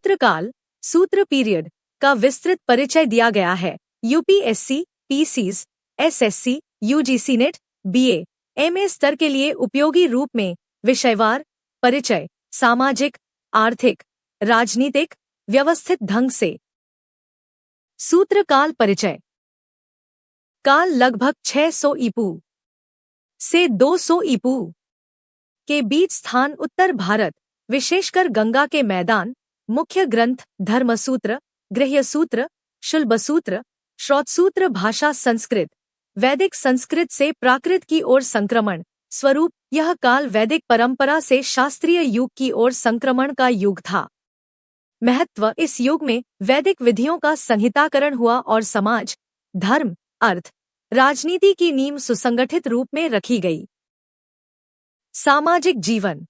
सूत्रकाल, सूत्र पीरियड का विस्तृत परिचय दिया गया है। UPSC, PCS, SSC, UGC NET, BA, MA स्तर के लिए उपयोगी रूप में विषयवार परिचय सामाजिक, आर्थिक, राजनीतिक, व्यवस्थित ढंग से। सूत्रकाल परिचय। काल लगभग 600 ईपू से 200 ईपू के बीच स्थान उत्तर भारत, विशेषकर गंगा के मैदान, मुख्य ग्रंथ धर्मसूत्र, गृह्यसूत्र, शुल्बसूत्र, श्रौतसूत्र भाषा संस्कृत, वैदिक संस्कृत से प्राकृत की ओर संक्रमण स्वरूप यह काल वैदिक परंपरा से शास्त्रीय युग की ओर संक्रमण का युग था। महत्व, इस युग में वैदिक विधियों का संहिताकरण हुआ और समाज, धर्म, अर्थ, राजनीति की नींव सुसंगठित रूप में रखी गई। सामाजिक जीवन।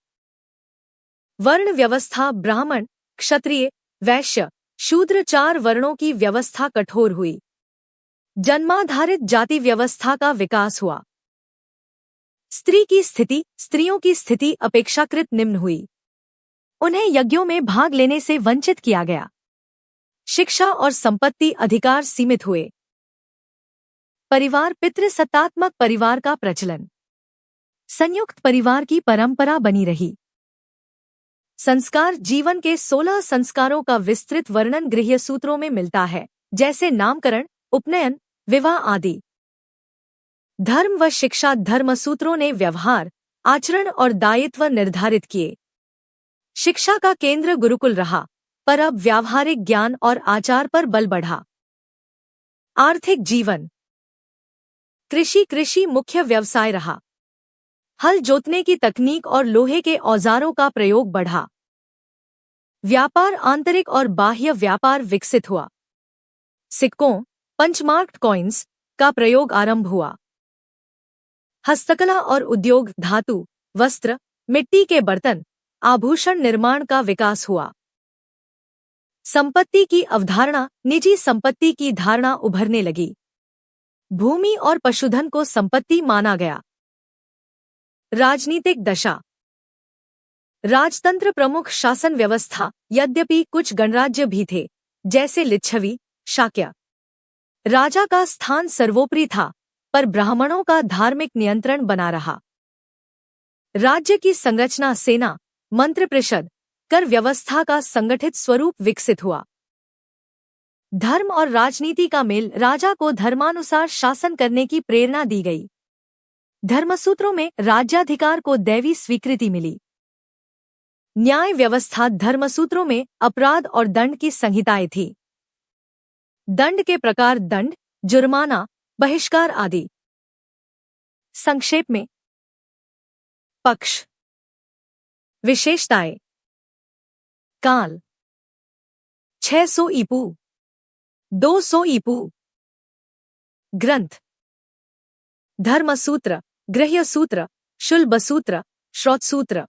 वर्ण व्यवस्था ब्राह्मण, क्षत्रिय, वैश्य, शूद्र 4 वर्णों की व्यवस्था कठोर हुई। जन्माधारित जाति व्यवस्था का विकास हुआ। स्त्रियों की स्थिति अपेक्षाकृत निम्न हुई। उन्हें यज्ञों में भाग लेने से वंचित किया गया। शिक्षा और संपत्ति अधिकार सीमित हुए। परिवार, पितृसत्तात्मक परिवार का प्रचलन। संयुक्त परिवार की परंपरा बनी रही। संस्कार, जीवन के 16 संस्कारों का विस्तृत वर्णन गृह्यसूत्रों में मिलता है, जैसे नामकरण, उपनयन, विवाह आदि। धर्म व शिक्षा, धर्मसूत्रों ने व्यवहार, आचरण और दायित्व निर्धारित किए। शिक्षा का केंद्र गुरुकुल रहा, पर अब व्यावहारिक ज्ञान और आचार पर बल बढ़ा। आर्थिक जीवन। कृषि मुख्य व्यवसाय रहा। हल जोतने की तकनीक और लोहे के औजारों का प्रयोग बढ़ा। व्यापार, आंतरिक और बाह्य व्यापार विकसित हुआ। सिक्कों, पंचमार्क्ड कॉइन्स का प्रयोग आरंभ हुआ। हस्तकला और उद्योग, धातु, वस्त्र, मिट्टी के बर्तन, आभूषण निर्माण का विकास हुआ। संपत्ति की अवधारणा, निजी संपत्ति की धारणा उभरने लगी। भूमि और पशुधन को संपत्ति माना गया। राजनीतिक दशा। राजतंत्र प्रमुख शासन व्यवस्था, यद्यपि कुछ गणराज्य भी थे, जैसे लिच्छवी, शाक्य। राजा का स्थान सर्वोपरि था, पर ब्राह्मणों का धार्मिक नियंत्रण बना रहा। राज्य की संरचना, सेना, मंत्रिपरिषद, कर व्यवस्था का संगठित स्वरूप विकसित हुआ। धर्म और राजनीति का मेल, राजा को धर्मानुसार शासन करने की प्रेरणा दी गई। धर्मसूत्रों में राज्याधिकार को दैवी स्वीकृति मिली। न्याय व्यवस्था, धर्मसूत्रों में अपराध और दंड की संहिताएं थी। दंड के प्रकार, दंड, जुर्माना, बहिष्कार आदि। संक्षेप में पक्ष। विशेषताएं। काल 600 ईपू 200 ईपू। ग्रंथ धर्मसूत्र, गृह्यसूत्र, शुल्बसूत्र, श्रौतसूत्र।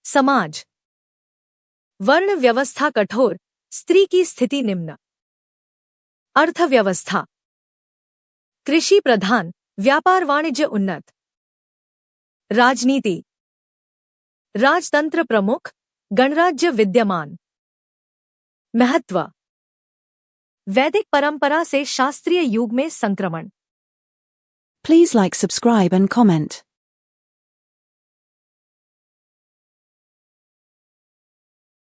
समाज। वर्ण व्यवस्था कठोर, स्त्री की स्थिति निम्न। अर्थव्यवस्था। कृषि प्रधान, व्यापार वाणिज्य उन्नत। राजनीति। राजतंत्र प्रमुख, गणराज्य विद्यमान। महत्व। वैदिक परंपरा से शास्त्रीय युग में संक्रमण। Please like, subscribe and comment.